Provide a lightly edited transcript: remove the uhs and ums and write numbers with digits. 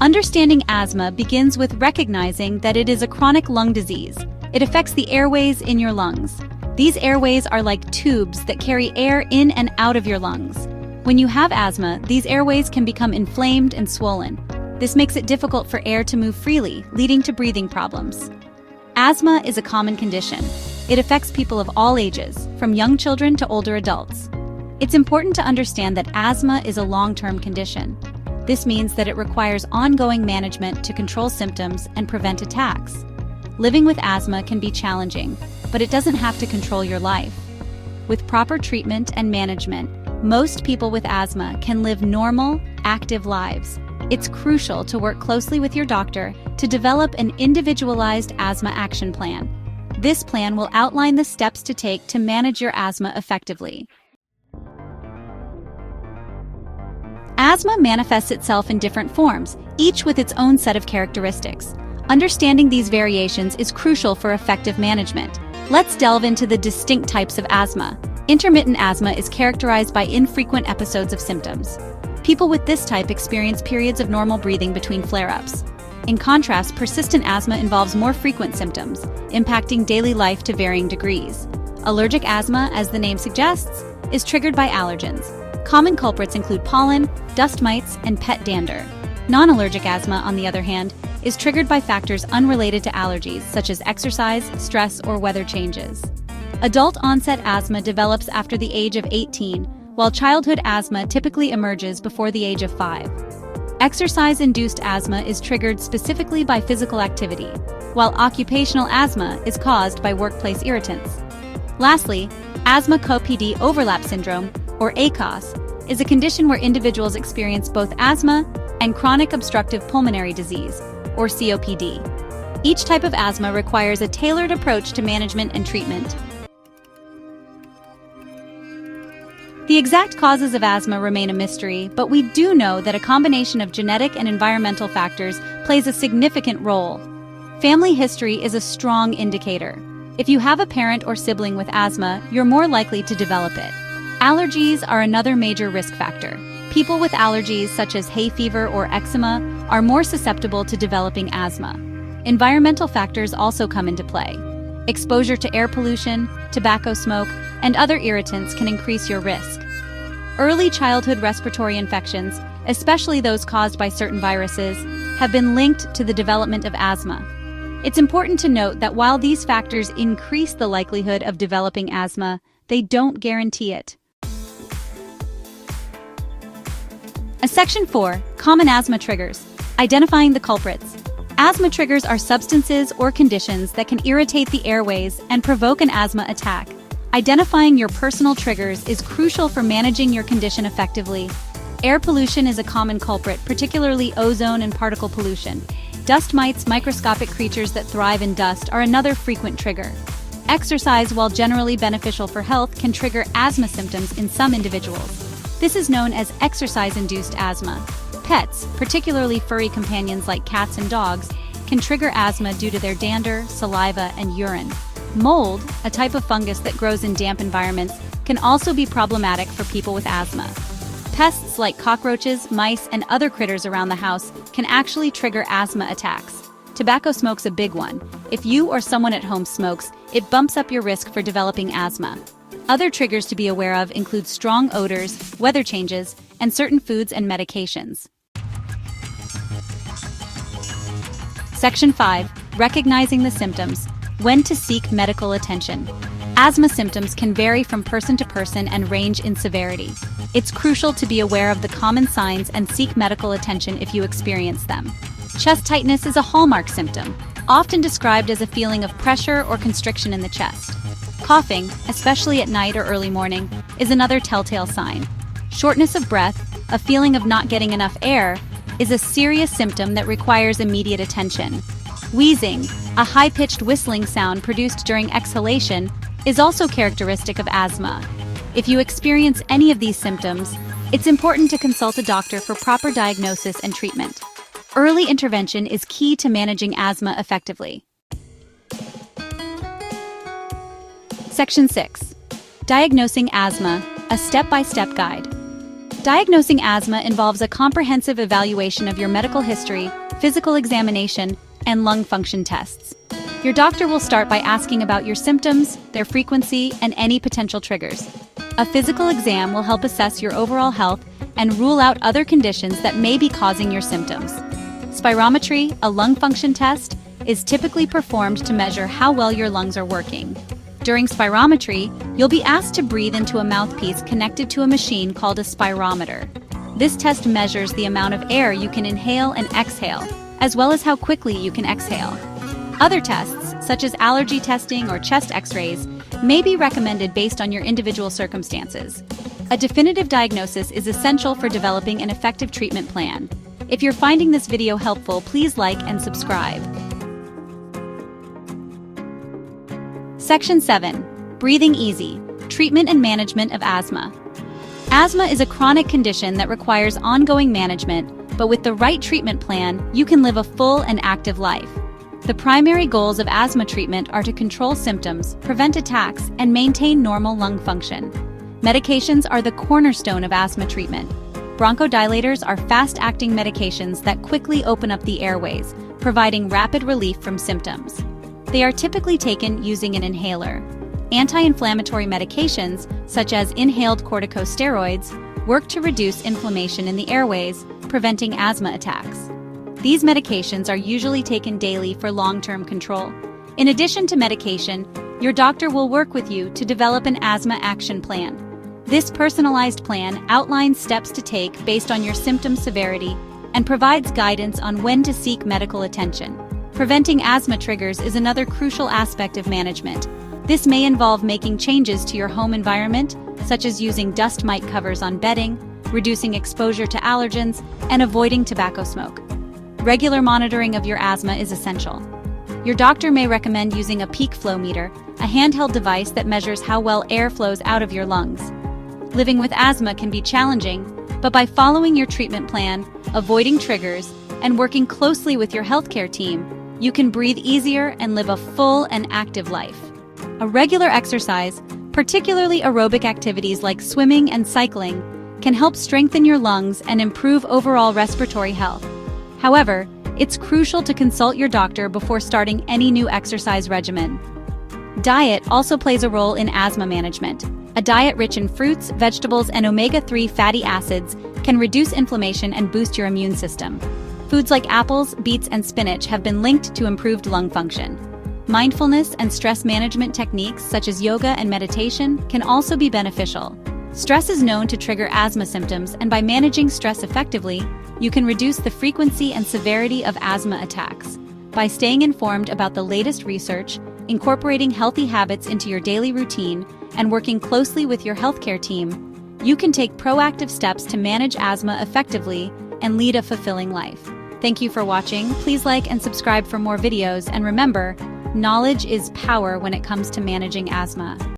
Understanding asthma begins with recognizing that it is a chronic lung disease. It affects the airways in your lungs. These airways are like tubes that carry air in and out of your lungs. When you have asthma, these airways can become inflamed and swollen. This makes it difficult for air to move freely, leading to breathing problems. Asthma is a common condition. It affects people of all ages, from young children to older adults. It's important to understand that asthma is a long-term condition. This means that it requires ongoing management to control symptoms and prevent attacks. Living with asthma can be challenging, but it doesn't have to control your life. With proper treatment and management, most people with asthma can live normal, active lives. It's crucial to work closely with your doctor to develop an individualized asthma action plan. This plan will outline the steps to take to manage your asthma effectively. Asthma manifests itself in different forms, each with its own set of characteristics. Understanding these variations is crucial for effective management. Let's delve into the distinct types of asthma. Intermittent asthma is characterized by infrequent episodes of symptoms. People with this type experience periods of normal breathing between flare-ups. In contrast, persistent asthma involves more frequent symptoms, impacting daily life to varying degrees. Allergic asthma, as the name suggests, is triggered by allergens. Common culprits include pollen, dust mites, and pet dander. Non-allergic asthma, on the other hand, is triggered by factors unrelated to allergies, such as exercise, stress, or weather changes. Adult-onset asthma develops after the age of 18, while childhood asthma typically emerges before the age of 5. Exercise-induced asthma is triggered specifically by physical activity, while occupational asthma is caused by workplace irritants. Lastly, asthma-COPD overlap syndrome, or ACOS, is a condition where individuals experience both asthma and chronic obstructive pulmonary disease, or COPD. Each type of asthma requires a tailored approach to management and treatment. The exact causes of asthma remain a mystery, but we do know that a combination of genetic and environmental factors plays a significant role. Family history is a strong indicator. If you have a parent or sibling with asthma, you're more likely to develop it. Allergies are another major risk factor. People with allergies such as hay fever or eczema are more susceptible to developing asthma. Environmental factors also come into play. Exposure to air pollution, tobacco smoke, and other irritants can increase your risk. Early childhood respiratory infections, especially those caused by certain viruses, have been linked to the development of asthma. It's important to note that while these factors increase the likelihood of developing asthma, they don't guarantee it. Section 4. Common asthma triggers. Identifying the culprits. Asthma triggers are substances or conditions that can irritate the airways and provoke an asthma attack. Identifying your personal triggers is crucial for managing your condition effectively. Air pollution is a common culprit, particularly ozone and particle pollution. Dust mites, microscopic creatures that thrive in dust, are another frequent trigger. Exercise, while generally beneficial for health, can trigger asthma symptoms in some individuals. This is known as exercise-induced asthma. Pets, particularly furry companions like cats and dogs, can trigger asthma due to their dander, saliva, and urine. Mold, a type of fungus that grows in damp environments, can also be problematic for people with asthma. Pests like cockroaches, mice, and other critters around the house can actually trigger asthma attacks. Tobacco smoke's a big one. If you or someone at home smokes, it bumps up your risk for developing asthma. Other triggers to be aware of include strong odors, weather changes, and certain foods and medications. Section 5. Recognizing the symptoms. When to seek medical attention. Asthma symptoms can vary from person to person and range in severity. It's crucial to be aware of the common signs and seek medical attention if you experience them. Chest tightness is a hallmark symptom, often described as a feeling of pressure or constriction in the chest. Coughing, especially at night or early morning, is another telltale sign. Shortness of breath, a feeling of not getting enough air, is a serious symptom that requires immediate attention. Wheezing, a high-pitched whistling sound produced during exhalation, is also characteristic of asthma. If you experience any of these symptoms, it's important to consult a doctor for proper diagnosis and treatment. Early intervention is key to managing asthma effectively. Section 6. Diagnosing asthma, a step-by-step guide. Diagnosing asthma involves a comprehensive evaluation of your medical history, physical examination, and lung function tests. Your doctor will start by asking about your symptoms, their frequency, and any potential triggers. A physical exam will help assess your overall health and rule out other conditions that may be causing your symptoms. Spirometry, a lung function test, is typically performed to measure how well your lungs are working. During spirometry, you'll be asked to breathe into a mouthpiece connected to a machine called a spirometer. This test measures the amount of air you can inhale and exhale, as well as how quickly you can exhale. Other tests, such as allergy testing or chest x-rays, may be recommended based on your individual circumstances. A definitive diagnosis is essential for developing an effective treatment plan. If you're finding this video helpful, please like and subscribe. Section 7. Breathing Easy: Treatment and Management of Asthma. Asthma is a chronic condition that requires ongoing management, but with the right treatment plan, you can live a full and active life. The primary goals of asthma treatment are to control symptoms, prevent attacks, and maintain normal lung function. Medications are the cornerstone of asthma treatment. Bronchodilators are fast-acting medications that quickly open up the airways, providing rapid relief from symptoms. They are typically taken using an inhaler. Anti-inflammatory medications, such as inhaled corticosteroids, work to reduce inflammation in the airways, preventing asthma attacks. These medications are usually taken daily for long-term control. In addition to medication, your doctor will work with you to develop an asthma action plan. This personalized plan outlines steps to take based on your symptom severity and provides guidance on when to seek medical attention. Preventing asthma triggers is another crucial aspect of management. This may involve making changes to your home environment, such as using dust mite covers on bedding, reducing exposure to allergens, and avoiding tobacco smoke. Regular monitoring of your asthma is essential. Your doctor may recommend using a peak flow meter, a handheld device that measures how well air flows out of your lungs. Living with asthma can be challenging, but by following your treatment plan, avoiding triggers, and working closely with your healthcare team, you can breathe easier and live a full and active life. A regular exercise, particularly aerobic activities like swimming and cycling, can help strengthen your lungs and improve overall respiratory health. However, it's crucial to consult your doctor before starting any new exercise regimen. Diet also plays a role in asthma management. A diet rich in fruits, vegetables, and omega-3 fatty acids can reduce inflammation and boost your immune system. Foods like apples, beets, and spinach have been linked to improved lung function. Mindfulness and stress management techniques such as yoga and meditation can also be beneficial. Stress is known to trigger asthma symptoms, and by managing stress effectively, you can reduce the frequency and severity of asthma attacks. By staying informed about the latest research, incorporating healthy habits into your daily routine, and working closely with your healthcare team, you can take proactive steps to manage asthma effectively and lead a fulfilling life. Thank you for watching. Please like and subscribe for more videos, and remember, knowledge is power when it comes to managing asthma.